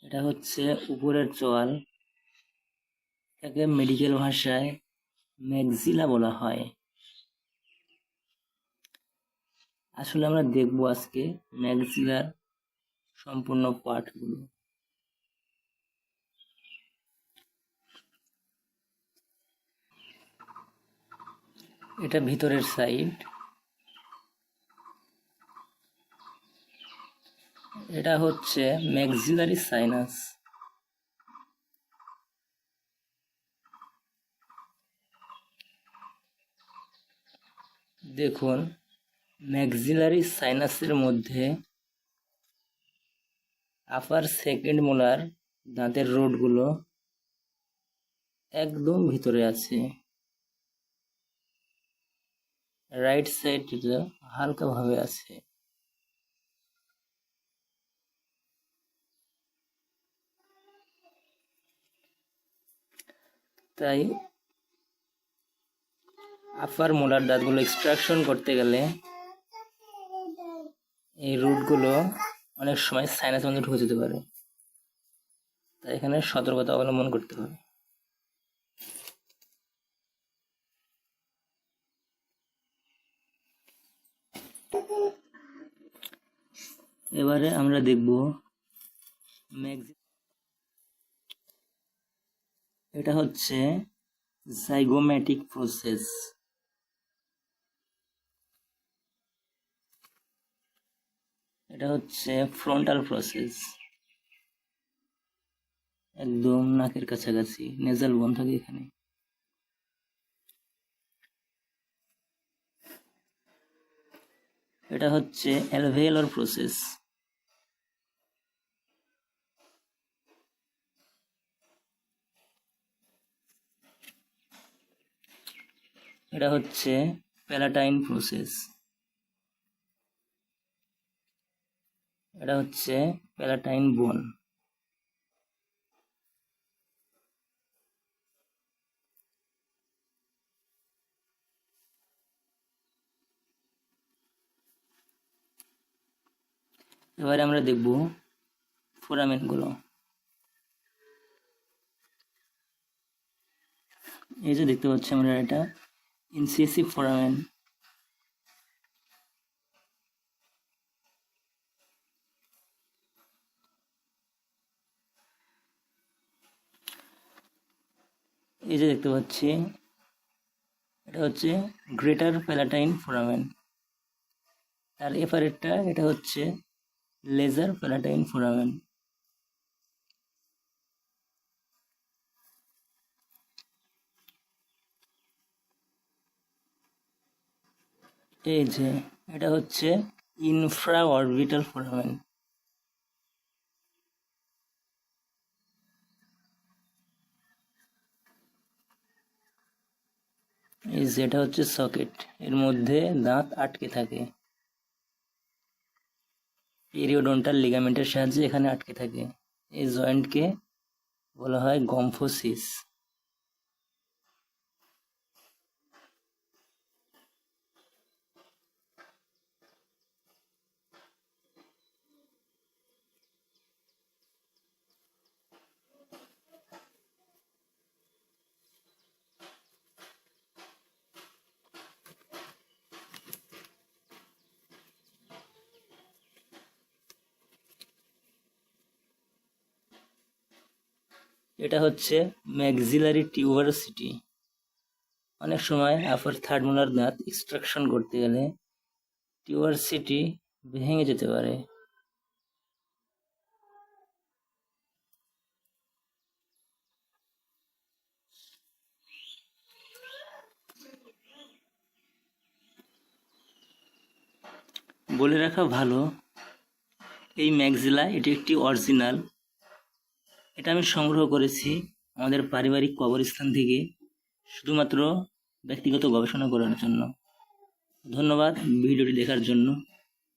এটা হচ্ছে উপরের চোয়াল। এটাকে মেডিকেল ভাষায় ম্যাক্সিলা বলা হয়। আসলে আমরা দেখব আজকে ম্যাক্সিলার সম্পূর্ণ পার্টগুলো। এটা ভিতরের সাইড। এটা হচ্ছে ম্যাক্সিলারি সাইনাস। দেখুন, ম্যাক্সিলারি সাইনাসের মধ্যে আপার সেকেন্ড মোলার দাঁতের রোডগুলো একদম ভিতরে আছে। রাইট সাইডে হালকাভাবে আছে। তাই আপার মোলার দাঁতগুলো এক্সট্রাকশন করতে গেলে এই রুটগুলো অনেক সময় সাইনাসের মধ্যে ঢুকে যেতে পারে। তাই এখানে সতর্কতা অবলম্বন করতে হবে। এবারে আমরা দেখব এটা হচ্ছে জাইগোম্যাটিক প্রসেস। এটা হচ্ছে ফ্রন্টাল প্রসেস, একদম নাকের কাছাকাছি, নেজাল বোন থাকে এখানে। এটা হচ্ছে অ্যালভেওলার প্রসেস। এটা হচ্ছে প্যালাটাইন প্রসেস। এটা হচ্ছে প্যালাটাইন বোন। এবারে আমরা দেখব ফোরামেনগুলো। এই যে দেখতে পাচ্ছি আমরা, এটা ইনসিসিভ ফোরামেন। এই যে দেখতে পাচ্ছি, এটা হচ্ছে গ্রেটার প্যালাটাইন ফোরামেন। আর এপারেরটা এটা হচ্ছে লেজার প্যালাটাইন ফোরামেন। এই যে এটা হচ্ছে ইনফ্রা অরবিটাল ফোরামেন। এই যে এটা হচ্ছে সকেট, এর মধ্যে দাঁত আটকে থাকে। পেরিওডন্টাল লিগামেন্টের সাহায্যে এখানে আটকে থাকে। এই জয়েন্টকে বলা হয় গম্ফোসিস। এটা হচ্ছে ম্যাক্সিলারি টিউবারসিটি। অনেক সময় আপার থার্ড মোলার দাঁত এক্সট্রাকশন করতে গেলে টিউবারসিটি ভেঙে যেতে পারে। বলে রাখা ভালো, এই ম্যাক্সিলা এটি একটি অরিজিনাল। এটা আমি সংগ্রহ করেছি আমাদের পারিবারিক কবরস্থান থেকে, শুধুমাত্র ব্যক্তিগত গবেষণা করার জন্য। ধন্যবাদ ভিডিওটি দেখার জন্য।